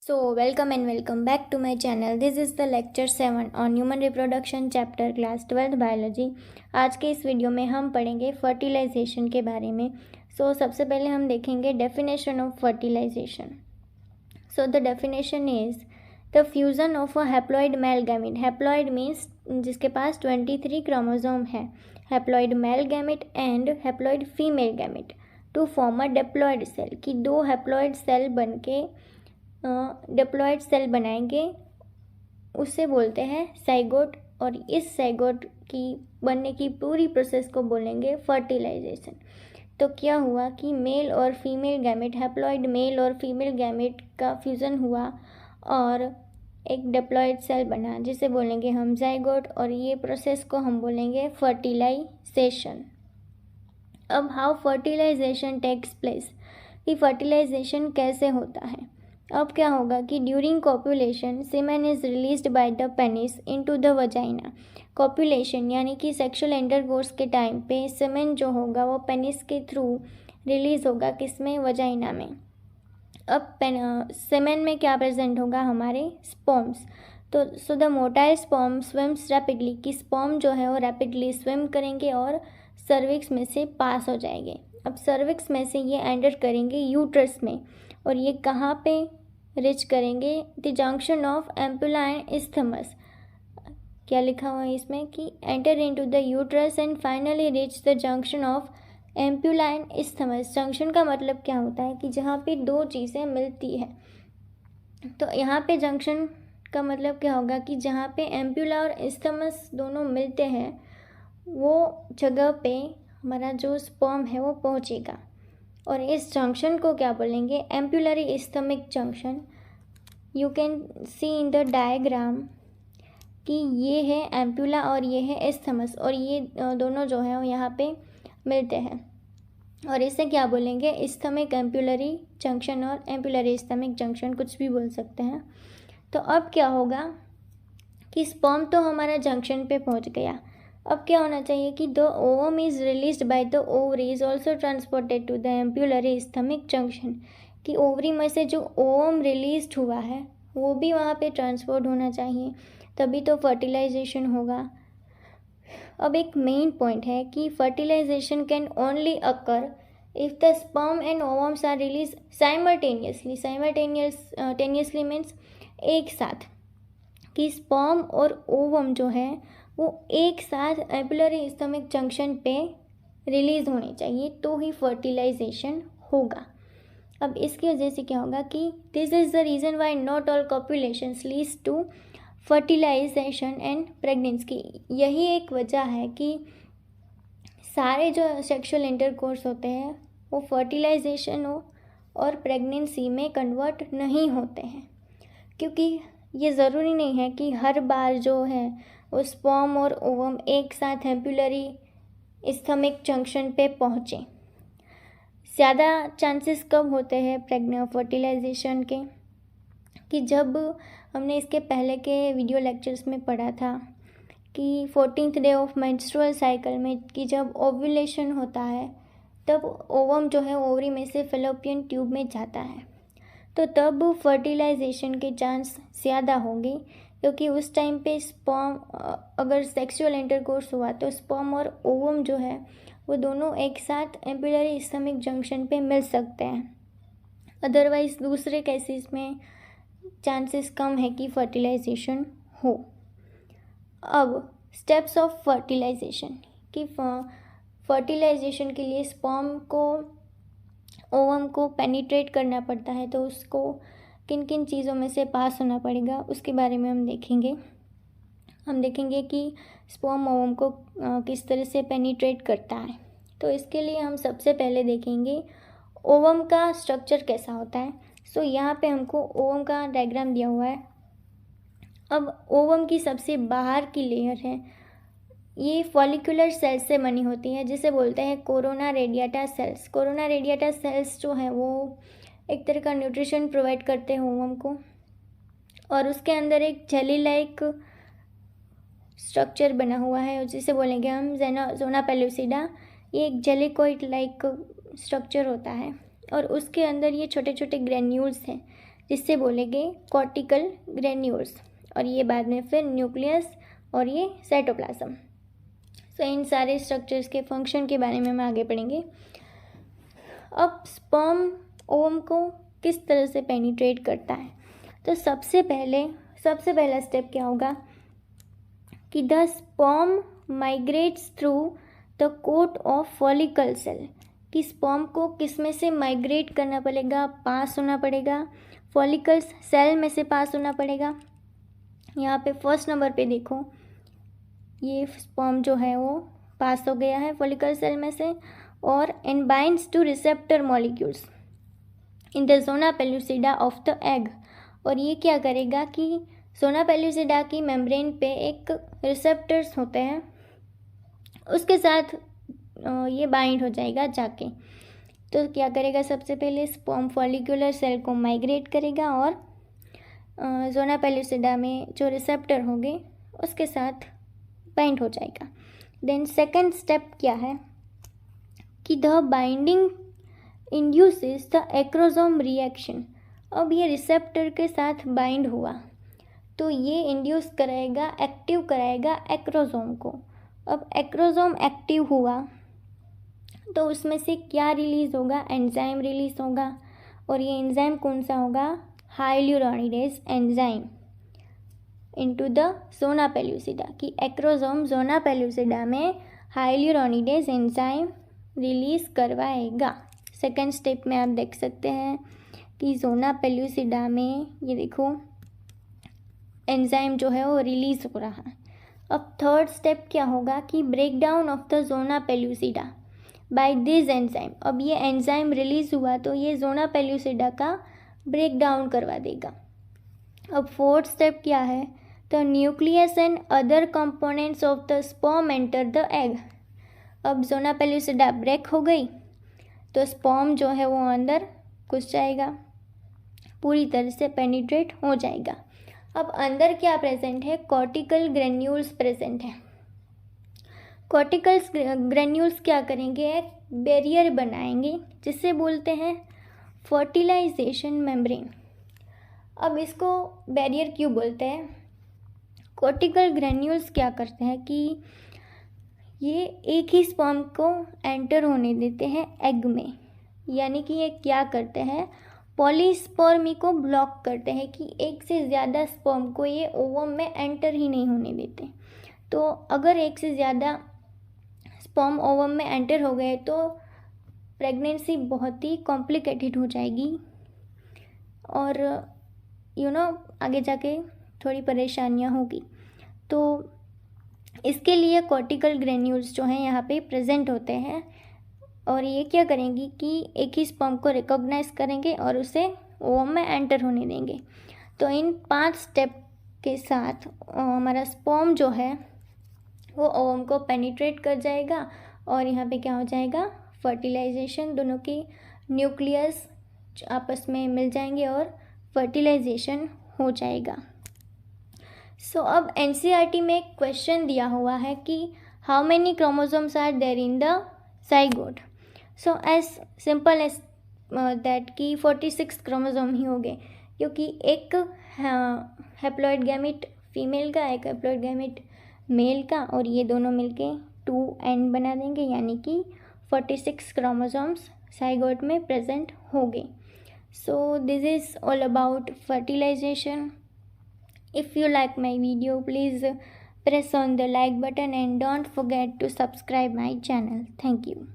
Welcome and welcome back to my channel. This is the lecture 7 on human reproduction chapter class 12th biology. आज के इस video में हम पढ़ेंगे fertilisation के बारे में. सबसे पहले हम देखेंगे definition of fertilisation. The definition is the fusion of a haploid male gamete. Haploid means जिसके पास 23 क्रोमोसोम है. Haploid male gamete and haploid female gamete to form a diploid cell. कि दो हैप्लॉइड सेल बन के डिप्लॉइड सेल बनाएंगे, उससे बोलते हैं साइगोट. और इस साइगोट की बनने की पूरी प्रोसेस को बोलेंगे फर्टिलाइजेशन. तो क्या हुआ कि मेल और फीमेल गैमेट, हैप्लॉइड मेल और फीमेल गैमेट का फ्यूज़न हुआ और एक डिप्लॉइड सेल बना, जिसे बोलेंगे हम जाइगोट. और ये प्रोसेस को हम बोलेंगे फर्टिलाइजेशन. अब हाउ फर्टिलाइजेशन टेक्स प्लेस, कि फर्टिलाइजेशन कैसे होता है. अब क्या होगा कि during copulation semen is released by the penis into the vagina. Copulation यानी कि सेक्सुअल इंटरकोर्स के टाइम पे सीमेन जो होगा वो पेनिस के थ्रू रिलीज होगा, किसमें, वजाइना में. अब सीमेन में क्या प्रेजेंट होगा, हमारे स्पर्म्स. तो the motile sperm swims rapidly, कि स्पर्म जो है वो रैपिडली स्विम करेंगे और सर्विक्स में से पास हो जाएंगे. अब सर्विक्स में से ये एंटर करेंगे यूट्रस में, और ये कहाँ पे रिच करेंगे, the junction of ampulla and isthmus. क्या लिखा हुआ है इसमें कि enter into the uterus and finally rich the junction of ampulla and isthmus. Junction का मतलब क्या होता है कि जहाँ पे दो चीज़ें मिलती है. तो यहाँ पे जंक्शन का मतलब क्या होगा कि जहाँ पे एम्पुला और इस्थमस दोनों मिलते हैं, वो जगह पे हमारा जो स्पर्म है वो पहुँचेगा. और इस जंक्शन को क्या बोलेंगे, ampullary isthmic junction. You can see in the diagram कि ये है एम्पुला और ये है इस्थमस, और ये दोनों जो है वो यहाँ पे मिलते हैं. और इसे क्या बोलेंगे, इस्थमिक एम्पुलरी जंक्शन और एम्पुलरी इस्थमिक जंक्शन, कुछ भी बोल सकते हैं. तो अब क्या होगा कि स्पर्म तो हमारा जंक्शन पे पहुँच गया. अब क्या होना चाहिए कि the ovum is released by the ovary is also transported to the ampullary isthmic junction. कि ओवरी में से जो ओवम रिलीज हुआ है वो भी वहाँ पे ट्रांसपोर्ट होना चाहिए, तभी तो फर्टिलाइजेशन होगा. अब एक मेन पॉइंट है कि fertilization can only occur if the sperm and ovums are release simultaneously. Simultaneously means एक साथ, कि स्पर्म और ओवम जो है वो एक साथ एम्पुलरी इस्थमिक जंक्शन पे रिलीज़ होने चाहिए, तो ही फर्टिलाइजेशन होगा. अब इसकी वजह से क्या होगा कि this is the reason why not all copulations leads to fertilization and pregnancy. यही एक वजह है कि सारे जो सेक्सुअल इंटरकोर्स होते हैं वो फर्टिलाइजेशन हो और प्रेगनेंसी में कन्वर्ट नहीं होते हैं. क्योंकि ये ज़रूरी नहीं है कि हर बार जो है वो स्पर्म और ओवम एक साथ एम्पुलरी इस्थमिक जंक्शन पे पहुँचे. ज़्यादा चांसेस कब होते हैं फर्टिलाइजेशन के, कि जब हमने इसके पहले के वीडियो लेक्चर्स में पढ़ा था कि 14th day of menstrual cycle में, कि जब ओव्यूलेशन होता है तब ओवम जो है ओवरी में से फैलोपियन ट्यूब में जाता है. तो तब फर्टिलाइजेशन के चांस ज़्यादा होंगे, क्योंकि उस टाइम पे स्पर्म, अगर सेक्सुअल इंटरकोर्स हुआ तो स्पर्म और ओवम जो है वो दोनों एक साथ एम्पुलरी इस्थमिक जंक्शन पे मिल सकते हैं. अदरवाइज़ दूसरे केसेस में चांसेस कम है कि फर्टिलाइजेशन हो. अब स्टेप्स ऑफ फर्टिलाइजेशन, कि फर्टिलाइजेशन के लिए स्पर्म को ओवम को पेनिट्रेट करना पड़ता है, तो उसको किन किन चीज़ों में से पास होना पड़ेगा उसके बारे में हम देखेंगे. हम देखेंगे कि स्पर्म ओवम को किस तरह से पेनिट्रेट करता है. तो इसके लिए हम सबसे पहले देखेंगे ओवम का स्ट्रक्चर कैसा होता है. यहाँ पे हमको ओवम का डायग्राम दिया हुआ है. अब ओवम की सबसे बाहर की लेयर है, ये फॉलिकुलर सेल्स से बनी होती है, जिसे बोलते हैं corona radiata cells. Corona radiata cells जो है वो एक तरह का न्यूट्रिशन प्रोवाइड करते हैं ओवम को. और उसके अंदर एक जेली लाइक स्ट्रक्चर बना हुआ है, जिसे बोलेंगे हम जोना पेलुसिडा. ये एक जेलिकोइड लाइक स्ट्रक्चर होता है, और उसके अंदर ये छोटे छोटे ग्रेन्यूल्स हैं, जिससे बोलेंगे कॉर्टिकल ग्रेन्यूल्स, और ये बाद में फिर न्यूक्लियस और ये साइटोप्लाज्म। सो इन सारे स्ट्रक्चर्स के फंक्शन के बारे में हम आगे पढ़ेंगे। अब स्पर्म ओवम को किस तरह से पेनिट्रेट करता है, तो सबसे पहला स्टेप क्या होगा कि the sperm migrates through the coat of follicle cell, कि स्पर्म को किस में से माइग्रेट करना पड़ेगा, पास होना पड़ेगा, फॉलिकल्स सेल में से पास होना पड़ेगा। यहाँ पे फर्स्ट नंबर पे देखो, ये स्पर्म जो है वो पास हो गया है फॉलिकल सेल में से, और and binds two receptor molecules in the zona pellucida of the egg. और ये क्या करेगा कि ज़ोना पेल्यूसिडा की मेम्ब्रेन पे एक रिसेप्टर्स होते हैं, उसके साथ ये बाइंड हो जाएगा जाके। तो क्या करेगा, सबसे पहले स्पर्म फॉलिकुलर सेल को माइग्रेट करेगा और ज़ोना पेल्यूसिडा में जो रिसेप्टर होंगे उसके साथ बाइंड हो जाएगा। देन सेकंड स्टेप क्या है कि the binding induces the acrosome reaction. अब ये रिसेप्टर के साथ बाइंड हुआ तो ये इंड्यूस कराएगा, एक्टिव कराएगा एक्रोसोम को। अब एक्रोसोम एक्टिव हुआ तो उसमें से क्या रिलीज़ होगा, एंजाइम रिलीज़ होगा, और ये एंजाइम कौन सा होगा, hyaluronidase enzyme into the zona pellucida, कि एक्रोसोम ज़ोना पेल्यूसिडा में हाइल्यूरोनिडेज एंजाइम रिलीज़ करवाएगा। सेकेंड स्टेप में आप देख सकते हैं कि ज़ोना पेल्यूसिडा में ये देखो एंजाइम जो है वो रिलीज़ हो रहा है। अब थर्ड स्टेप क्या होगा कि break down of the zona pellucida by this enzyme. अब ये एंजाइम रिलीज़ हुआ तो ये ज़ोना पेल्यूसिडा का ब्रेक डाउन करवा देगा। अब फोर्थ स्टेप क्या है, the nucleus and other components of the sperm enter the egg. अब ज़ोना पेल्यूसिडा ब्रेक हो गई तो स्पर्म जो है वो अंदर घुस जाएगा, पूरी तरह से पेनिट्रेट हो जाएगा। अब अंदर क्या प्रेजेंट है, कॉर्टिकल ग्रेन्यूल्स प्रेजेंट है। कॉर्टिकल्स ग्रेन्यूल्स क्या करेंगे, एक बैरियर बनाएंगे जिससे बोलते हैं फर्टिलाइजेशन मेम्ब्रेन। अब इसको बैरियर क्यों बोलते हैं, कॉर्टिकल ग्रेन्यूल्स क्या करते हैं कि ये एक ही स्पर्म को एंटर होने देते हैं एग में, यानी कि ये क्या करते हैं, पॉलीस्पर्मी को ब्लॉक करते हैं कि एक से ज़्यादा स्पर्म को ये ओवम में एंटर ही नहीं होने देते। तो अगर एक से ज़्यादा स्पर्म ओवम में एंटर हो गए तो प्रेगनेंसी बहुत ही कॉम्प्लिकेटेड हो जाएगी और आगे जाके थोड़ी परेशानियां होगी। तो इसके लिए कॉर्टिकल ग्रेन्यूल्स जो हैं यहाँ पे प्रेजेंट होते हैं और ये क्या करेंगी कि एक ही स्पर्म को रिकॉग्नाइज करेंगे और उसे ओवम में एंटर होने देंगे। तो इन 5 स्टेप के साथ हमारा स्पर्म जो है वो ओवम को पेनिट्रेट कर जाएगा और यहाँ पे क्या हो जाएगा, फर्टिलाइजेशन, दोनों की न्यूक्लियस आपस में मिल जाएंगे और फर्टिलाइजेशन हो जाएगा। सो अब एनसीईआरटी में एक क्वेश्चन दिया हुआ है कि how many chromosomes are there in the zygote. So as simple as that कि 46 क्रोमोसोम ही हो गए, क्योंकि एक हैप्लॉइड गैमेट फीमेल का, एक हैप्लॉइड गैमेट मेल का, और ये दोनों मिलके 2n बना देंगे, यानी कि 46 क्रोमोसोम्स जाइगोट में प्रेजेंट होंगे। So this is all about fertilization. If you like my video, please press on the like button and don't forget to subscribe my channel. Thank you.